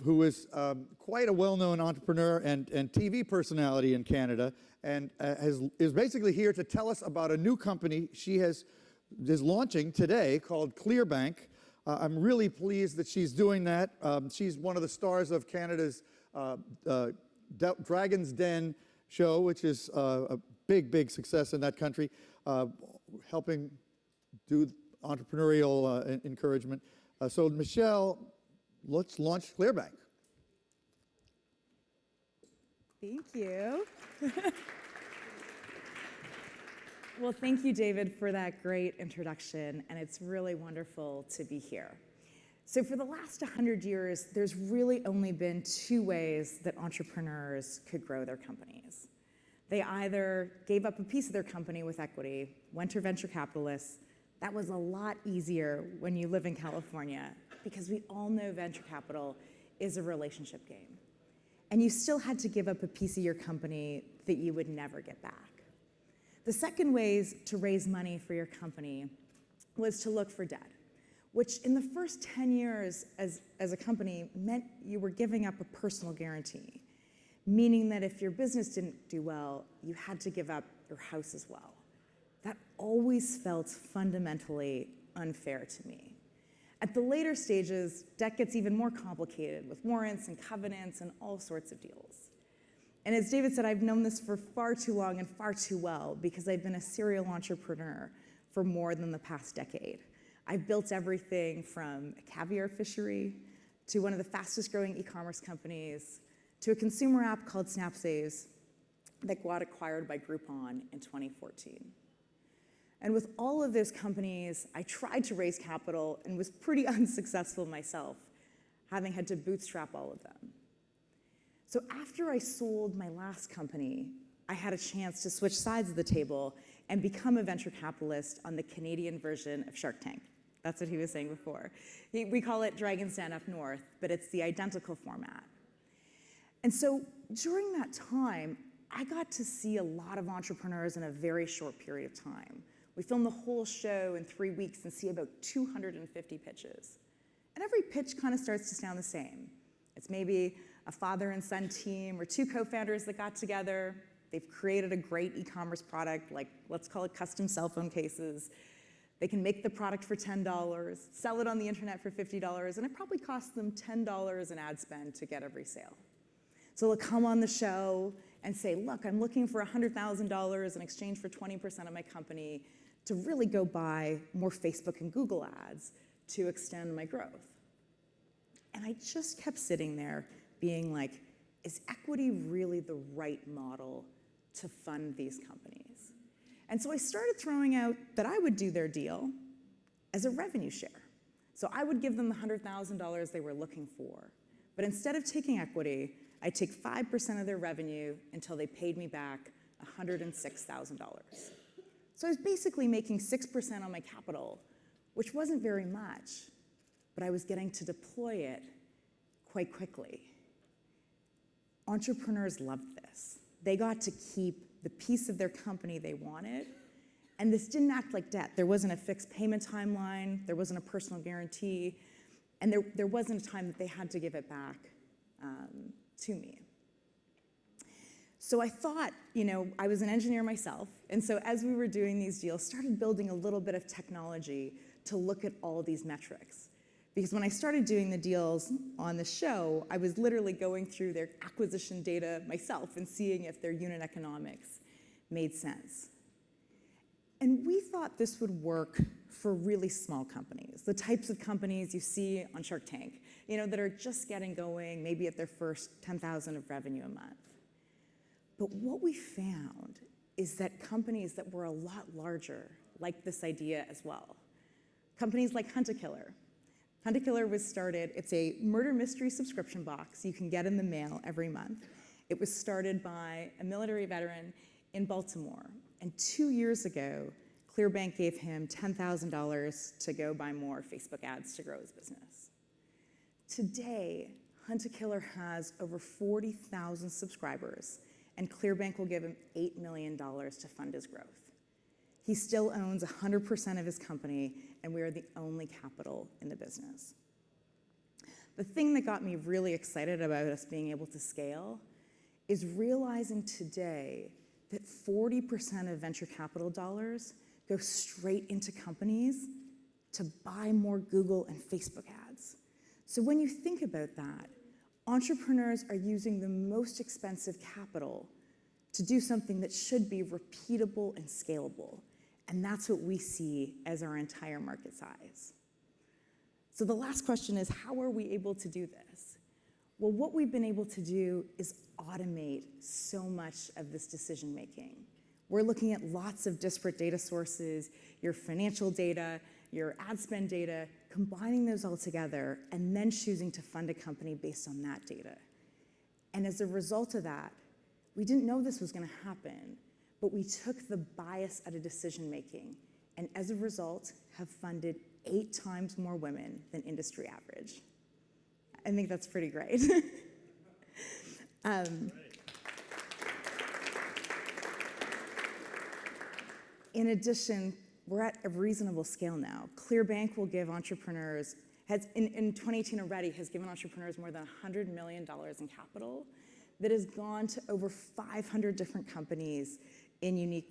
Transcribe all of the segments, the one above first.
who is quite a well-known entrepreneur and TV personality in Canada, and is basically here to tell us about a new company she is launching today called Clearbanc. I'm really pleased that she's doing that. She's one of the stars of Canada's Dragon's Den show, which is a big success in that country, helping do entrepreneurial encouragement. So Michelle, let's launch Clearbanc. Thank you. Well, thank you, David, for that great introduction, and it's really wonderful to be here. So for the last 100 years, there's really only been two ways that entrepreneurs could grow their companies. They either gave up a piece of their company with equity, went to venture capitalists. That was a lot easier when you live in California, because we all know venture capital is a relationship game. And you still had to give up a piece of your company that you would never get back. The second way to raise money for your company was to look for debt, which in the first 10 years as a company meant you were giving up a personal guarantee, meaning that if your business didn't do well, you had to give up your house as well. That always felt fundamentally unfair to me. At the later stages, debt gets even more complicated with warrants and covenants and all sorts of deals. And as David said, I've known this for far too long and far too well because I've been a serial entrepreneur for more than the past decade. I've built everything from a caviar fishery to one of the fastest growing e-commerce companies to a consumer app called SnapSaves that got acquired by Groupon in 2014. And with all of those companies, I tried to raise capital and was pretty unsuccessful myself, having had to bootstrap all of them. So after I sold my last company, I had a chance to switch sides of the table and become a venture capitalist on the Canadian version of Shark Tank. That's what he was saying before. We call it Dragon's Den up north, but it's the identical format. And so during that time, I got to see a lot of entrepreneurs in a very short period of time. We filmed the whole show in 3 weeks and see about 250 pitches. And every pitch kind of starts to sound the same. It's maybe a father and son team or two co-founders that got together. They've created a great e-commerce product, like let's call it custom cell phone cases. They can make the product for $10, sell it on the internet for $50, and it probably costs them $10 in ad spend to get every sale. So they'll come on the show and say, look, I'm looking for $100,000 in exchange for 20% of my company to really go buy more Facebook and Google ads to extend my growth. And I just kept sitting there being like, is equity really the right model to fund these companies? And so I started throwing out that I would do their deal as a revenue share. So I would give them the $100,000 they were looking for. But instead of taking equity, I'd take 5% of their revenue until they paid me back $106,000. So I was basically making 6% on my capital, which wasn't very much, but I was getting to deploy it quite quickly. Entrepreneurs loved this. They got to keep the piece of their company they wanted, and this didn't act like debt. There wasn't a fixed payment timeline, there wasn't a personal guarantee, and there wasn't a time that they had to give it back to me. So I thought, I was an engineer myself, and so as we were doing these deals, started building a little bit of technology to look at all these metrics. Because when I started doing the deals on the show, I was literally going through their acquisition data myself and seeing if their unit economics made sense. And we thought this would work for really small companies, the types of companies you see on Shark Tank, that are just getting going, maybe at their first 10,000 of revenue a month. But what we found is that companies that were a lot larger liked this idea as well. Companies like Hunt a Killer. Hunt a Killer was started, it's a murder mystery subscription box you can get in the mail every month. It was started by a military veteran in Baltimore. And 2 years ago, Clearbanc gave him $10,000 to go buy more Facebook ads to grow his business. Today, Hunt a Killer has over 40,000 subscribers, and Clearbanc will give him $8 million to fund his growth. He still owns 100% of his company, and we are the only capital in the business. the thing that got me really excited about us being able to scale is realizing today that 40% of venture capital dollars go straight into companies to buy more Google and Facebook ads. So when you think about that, entrepreneurs are using the most expensive capital to do something that should be repeatable and scalable. And that's what we see as our entire market size. So the last question is, how are we able to do this? Well, what we've been able to do is automate so much of this decision making. We're looking at lots of disparate data sources, your financial data, your ad spend data, combining those all together, and then choosing to fund a company based on that data. And as a result of that, we didn't know this was going to happen, but we took the bias out of decision making, and as a result, have funded 8 times more women than industry average. I think that's pretty great. In addition, we're at a reasonable scale now. Clearbanc will give entrepreneurs, in 2018 already, has given entrepreneurs more than $100 million in capital that has gone to over 500 different companies in unique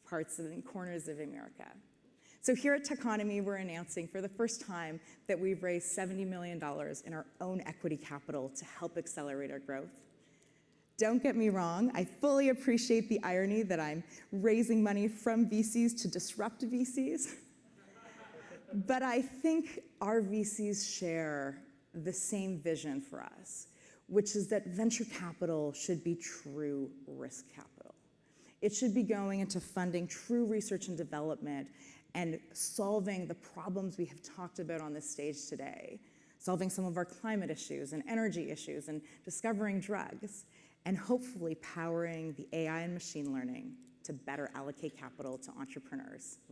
parts and corners of America. So here at Techonomy, we're announcing for the first time that we've raised $70 million in our own equity capital to help accelerate our growth. Don't get me wrong, I fully appreciate the irony that I'm raising money from VCs to disrupt VCs. But I think our VCs share the same vision for us, which is that venture capital should be true risk capital. It should be going into funding true research and development and solving the problems we have talked about on this stage today, solving some of our climate issues and energy issues and discovering drugs, and hopefully powering the AI and machine learning to better allocate capital to entrepreneurs.